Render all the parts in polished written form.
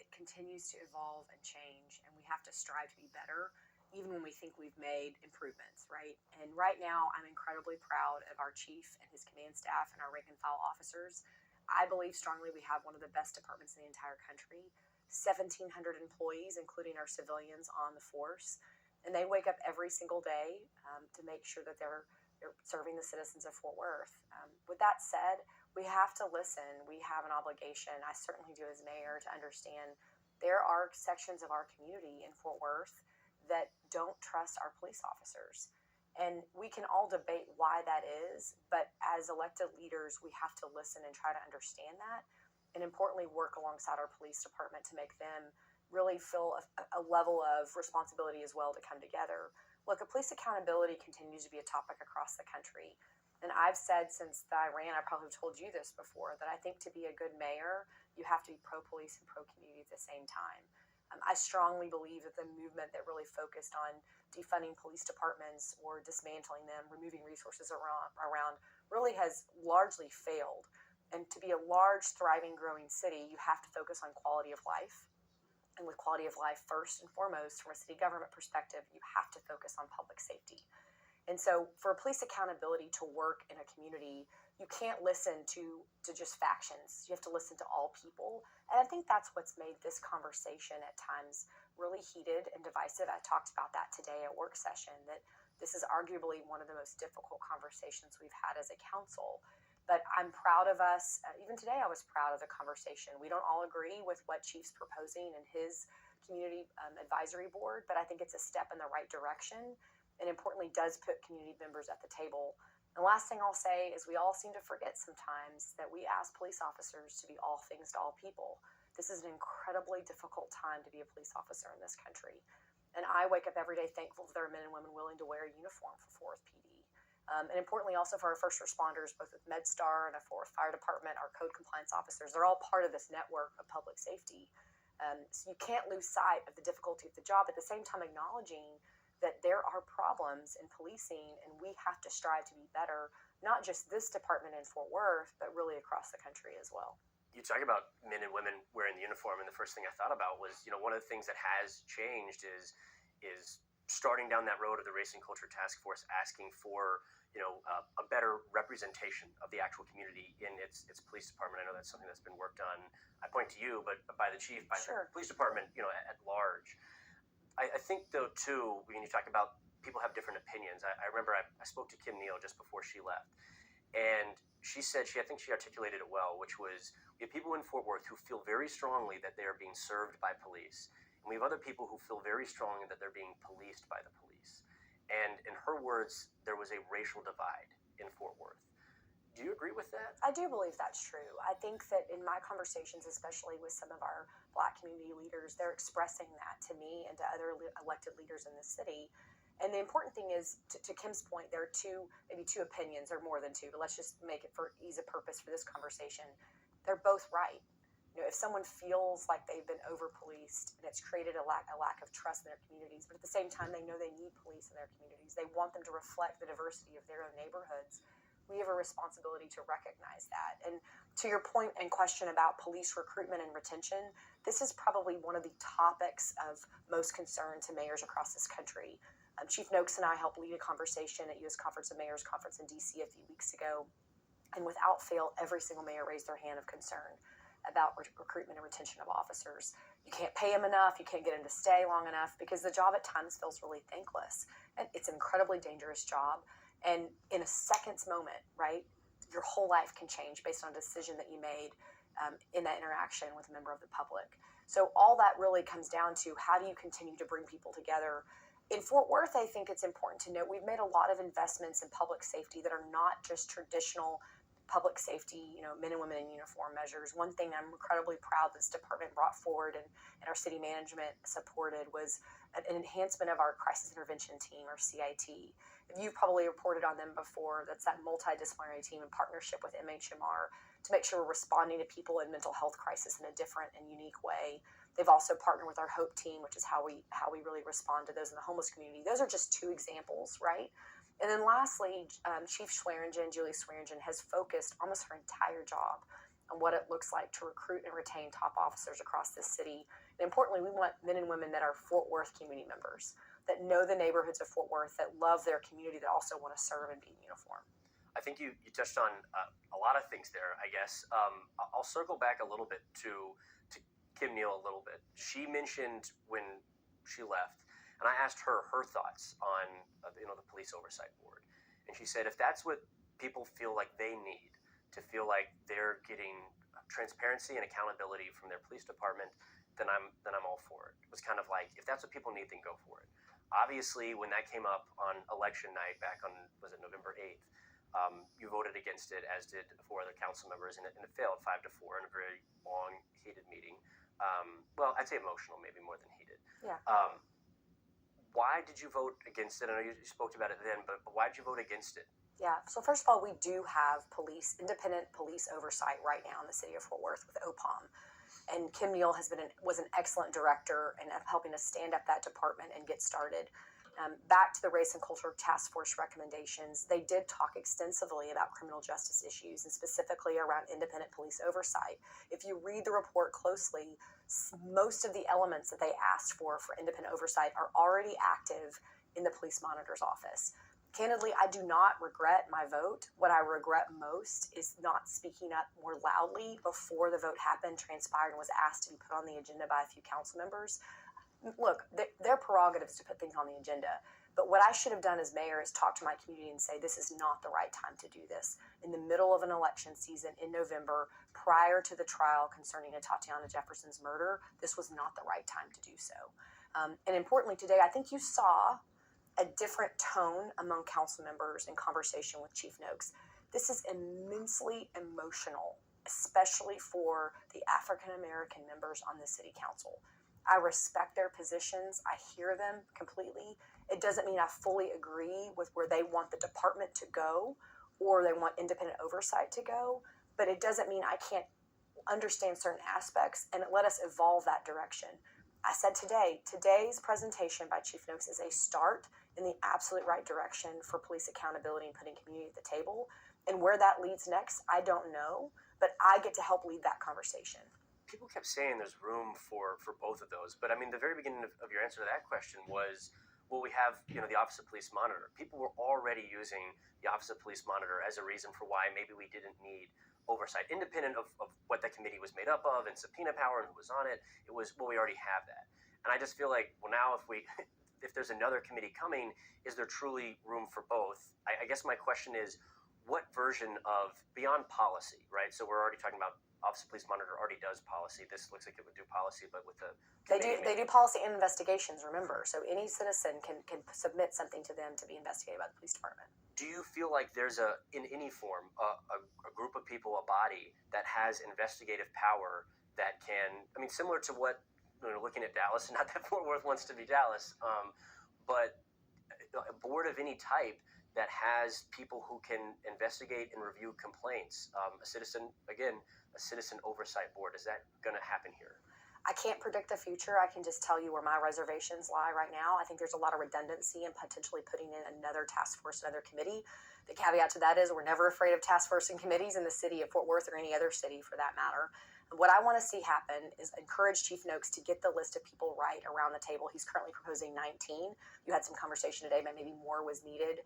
it continues to evolve and change, and we have to strive to be better, even when we think we've made improvements, right? And right now, I'm incredibly proud of our chief and his command staff and our rank and file officers. I believe strongly we have one of the best departments in the entire country. 1,700 employees, including our civilians on the force, and they wake up every single day to make sure that they're serving the citizens of Fort Worth. With that said, we have to listen. We have an obligation, I certainly do as mayor, to understand there are sections of our community in Fort Worth that don't trust our police officers. And we can all debate why that is, but as elected leaders, we have to listen and try to understand that, and importantly, work alongside our police department to make them really feel a level of responsibility as well to come together. Look, police accountability continues to be a topic across the country. And I've said since I ran, I probably told you this before, that I think to be a good mayor, you have to be pro-police and pro-community at the same time. I strongly believe that the movement that really focused on defunding police departments or dismantling them, removing resources around really has largely failed. And to be a large, thriving, growing city, you have to focus on quality of life. And with quality of life first and foremost, from a city government perspective, you have to focus on public safety. And so for police accountability to work in a community, you can't listen to just factions. You have to listen to all people. And I think that's what's made this conversation at times really heated and divisive. I talked about that today at work session, that this is arguably one of the most difficult conversations we've had as a council. But I'm proud of us. Even today, I was proud of the conversation. We don't all agree with what Chief's proposing in his community advisory board, but I think it's a step in the right direction, and importantly does put community members at the table. And the last thing I'll say is we all seem to forget sometimes that we ask police officers to be all things to all people. This is an incredibly difficult time to be a police officer in this country. And I wake up every day thankful that there are men and women willing to wear a uniform for Fort Worth PD. And importantly also for our first responders, both with MedStar and the Fort Worth Fire Department, our code compliance officers, they're all part of this network of public safety. So you can't lose sight of the difficulty of the job, at the same time acknowledging that there are problems in policing and we have to strive to be better, not just this department in Fort Worth, but really across the country as well. You talk about men and women wearing the uniform, and the first thing I thought about was, one of the things that has changed is starting down that road of the Race and Culture Task Force, asking for a better representation of the actual community in its police department. I know that's something that's been worked on. I point to you, but by the chief, by Sure. the police department, at large. I think, though, too, when you talk about people have different opinions, I remember I spoke to Kim Neal just before she left, and she said, I think she articulated it well, which was, we have people in Fort Worth who feel very strongly that they are being served by police, and we have other people who feel very strongly that they're being policed by the police. And in her words, there was a racial divide in Fort Worth. Do you agree with that? I do believe that's true. I think that in my conversations, especially with some of our Black community leaders, they're expressing that to me and to other elected leaders in the city. And the important thing is, to Kim's point, there are maybe two opinions, or more than two, but let's just make it for ease of purpose for this conversation. They're both right. If someone feels like they've been over-policed and it's created a lack of trust in their communities, but at the same time they know they need police in their communities, they want them to reflect the diversity of their own neighborhoods, we have a responsibility to recognize that. And to your point and question about police recruitment and retention, this is probably one of the topics of most concern to mayors across this country. Chief Noakes and I helped lead a conversation at U.S. Conference of Mayors Conference in D.C. a few weeks ago, and without fail, every single mayor raised their hand of concern about recruitment and retention of officers. You can't pay them enough, you can't get them to stay long enough, because the job at times feels really thankless. And it's an incredibly dangerous job. And in a second's moment, right, your whole life can change based on a decision that you made in that interaction with a member of the public. So all that really comes down to, how do you continue to bring people together? In Fort Worth, I think it's important to note we've made a lot of investments in public safety that are not just traditional public safety, men and women in uniform measures. One thing I'm incredibly proud this department brought forward and our city management supported was an enhancement of our crisis intervention team, or CIT. You've probably reported on them before. That's that multidisciplinary team in partnership with MHMR to make sure we're responding to people in mental health crisis in a different and unique way. They've also partnered with our HOPE team, which is how we really respond to those in the homeless community. Those are just two examples, right? And then lastly, Chief Swearingen, Julie Swearingen, has focused almost her entire job on what it looks like to recruit and retain top officers across this city. And importantly, we want men and women that are Fort Worth community members, that know the neighborhoods of Fort Worth, that love their community, that also want to serve and be in uniform. I think you touched on a lot of things there, I guess. I'll circle back a little bit to Kim Neal a little bit. She mentioned when she left, and I asked her thoughts on the police oversight board, and she said if that's what people feel like they need to feel like they're getting transparency and accountability from their police department, then I'm all for it. It was kind of like, if that's what people need, then go for it. Obviously, when that came up on election night back on, was it November 8th, you voted against it, as did 4 other council members, and it failed 5-4 in a very long, heated meeting. Well, I'd say emotional, maybe more than heated. Yeah. Why did you vote against it? I know you spoke about it then, but why did you vote against it? Yeah, so first of all, we do have independent police oversight right now in the city of Fort Worth with OPOM. And Kim Neal was an excellent director in helping us stand up that department and get started. Back to the Race and Culture Task Force recommendations, they did talk extensively about criminal justice issues and specifically around independent police oversight. If you read the report closely, most of the elements that they asked for independent oversight are already active in the police monitor's office. Candidly, I do not regret my vote. What I regret most is not speaking up more loudly before the vote happened, transpired, and was asked to be put on the agenda by a few council members. Look, their prerogative is to put things on the agenda. But what I should have done as mayor is talk to my community and say, this is not the right time to do this. In the middle of an election season in November, prior to the trial concerning Tatiana Jefferson's murder, this was not the right time to do so. And importantly today, I think you saw a different tone among council members in conversation with Chief Noakes. This is immensely emotional, especially for the African American members on the city council. I respect their positions. I hear them completely. It doesn't mean I fully agree with where they want the department to go or they want independent oversight to go, but it doesn't mean I can't understand certain aspects and let us evolve that direction. I said today's presentation by Chief Noakes is a start in the absolute right direction for police accountability and putting community at the table. And where that leads next, I don't know, but I get to help lead that conversation. People kept saying there's room for both of those, but I mean, the very beginning of your answer to that question was, well, we have the Office of Police Monitor. People were already using the Office of Police Monitor as a reason for why maybe we didn't need oversight, independent of what that committee was made up of and subpoena power and who was on it. It was, well, we already have that. And I just feel like, well, now if there's another committee coming, is there truly room for both? I guess my question is, what version of, beyond policy, right? So we're already talking about Office of Police Monitor already does policy. This looks like it would do policy, but with the they do policy and investigations, remember. So any citizen can submit something to them to be investigated by the police department. Do you feel like there's in any form, a group of people, a body that has investigative power that can, I mean, similar to what, looking at Dallas, not that Fort Worth wants to be Dallas, but a board of any type that has people who can investigate and review complaints, a citizen oversight board. Is that going to happen here? I can't predict the future. I can just tell you where my reservations lie right now. I think there's a lot of redundancy in potentially putting in another task force, another committee. The caveat to that is we're never afraid of task force and committees in the city of Fort Worth or any other city for that matter. And what I want to see happen is encourage Chief Noakes to get the list of people right around the table. He's currently proposing 19. You had some conversation today, but maybe more was needed.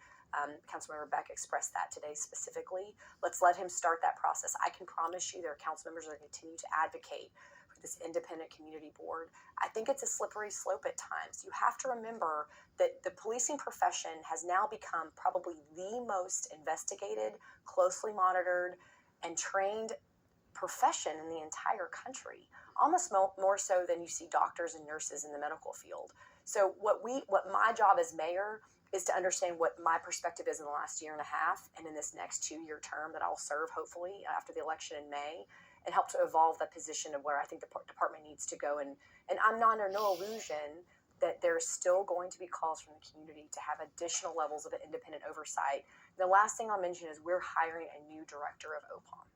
Councilmember Beck expressed that today specifically. Let's let him start that process. I can promise you there are council members that are going to continue to advocate for this independent community board. I think it's a slippery slope at times. You have to remember that the policing profession has now become probably the most investigated, closely monitored, and trained profession in the entire country, almost more so than you see doctors and nurses in the medical field. So what my job as mayor is to understand what my perspective is in the last year and a half and in this next 2-year term that I'll serve hopefully after the election in May, and help to evolve the position of where I think the department needs to go. And I'm not under no illusion that there's still going to be calls from the community to have additional levels of independent oversight. The last thing I'll mention is we're hiring a new director of OPOM.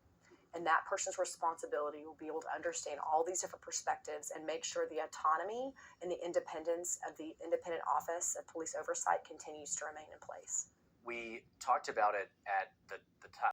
And that person's responsibility will be able to understand all these different perspectives and make sure the autonomy and the independence of the independent office of police oversight continues to remain in place. We talked about it at the top.